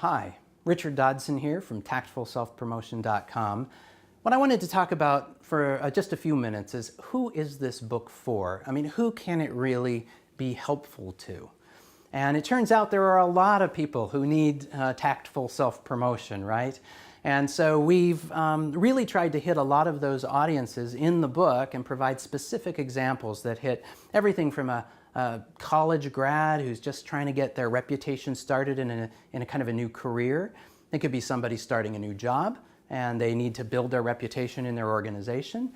Hi, Richard Dodson here from tactfulselfpromotion.com. What I wanted to talk about for just a few minutes is who is this book for? I mean, who can it really be helpful to? And it turns out there are a lot of people who need tactful self-promotion, right? And so we've really tried to hit a lot of those audiences in the book and provide specific examples that hit everything from a college grad who's just trying to get their reputation started in a kind of a new career. It could be somebody starting a new job and they need to build their reputation in their organization.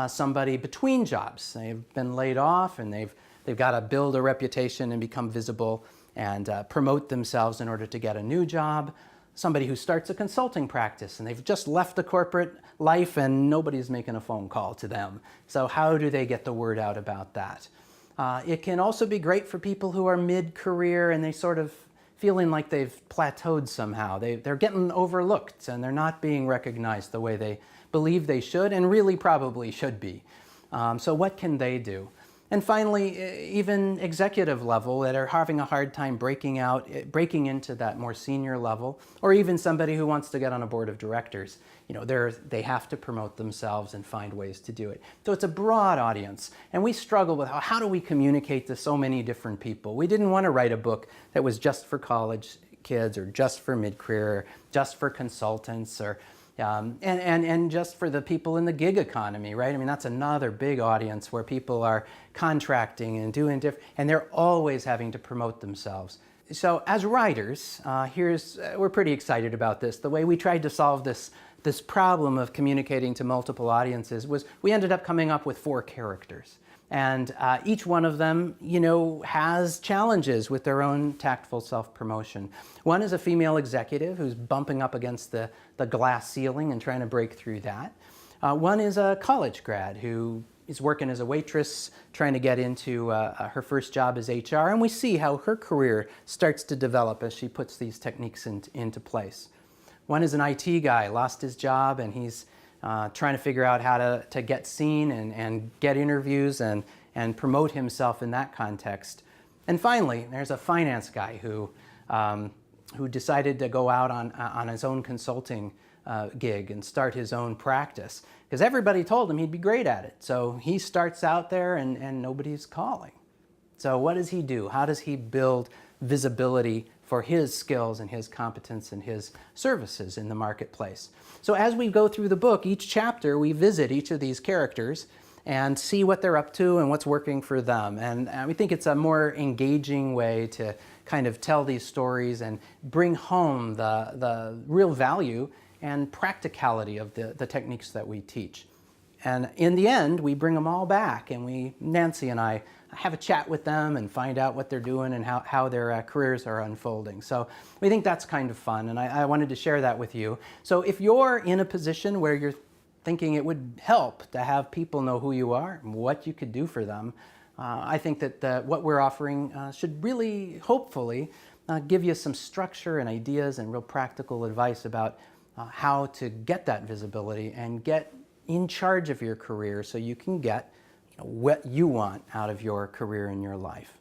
Somebody between jobs, they've been laid off and they've got to build a reputation and become visible and promote themselves in order to get a new job. Somebody who starts a consulting practice and they've just left the corporate life and nobody's making a phone call to them. So how do they get the word out about that? It can also be great for people who are mid-career and they sort of feeling like they've plateaued somehow. They're getting overlooked and they're not being recognized the way they believe they should and really probably should be. So what can they do? And finally, even executive level that are having a hard time breaking into that more senior level, or even somebody who wants to get on a board of directors. You know, they have to promote themselves and find ways to do it. So it's a broad audience, and we struggle with how do we communicate to so many different people. We didn't want to write a book that was just for college kids, or just for mid-career, or just for consultants, or and just for the people in the gig economy, right? I mean, that's another big audience where people are contracting and doing different, and they're always having to promote themselves. So as writers, we're pretty excited about this. The way we tried to solve this problem of communicating to multiple audiences was we ended up coming up with 4 characters. And each one of them, you know, has challenges with their own tactful self-promotion. One is a female executive who's bumping up against the glass ceiling and trying to break through that. One is a college grad who is working as a waitress, trying to get into her first job as HR, and we see how her career starts to develop as she puts these techniques into place. One is an IT guy, lost his job, and he's trying to figure out how to get seen and get interviews and promote himself in that context. And finally, there's a finance guy who decided to go out on his own consulting gig and start his own practice because everybody told him he'd be great at it. So he starts out there and nobody's calling. So what does he do? How does he build visibility for his skills and his competence and his services in the marketplace? So as we go through the book, each chapter we visit each of these characters and see what they're up to and what's working for them. And we think it's a more engaging way to kind of tell these stories and bring home the real value and practicality of the techniques that we teach. And in the end, we bring them all back and Nancy and I have a chat with them and find out what they're doing and how their careers are unfolding. So we think that's kind of fun, and I wanted to share that with you. So if you're in a position where you're thinking it would help to have people know who you are and what you could do for them, I think that what we're offering should really, hopefully, give you some structure and ideas and real practical advice about how to get that visibility and get in charge of your career so you can get what you want out of your career and your life.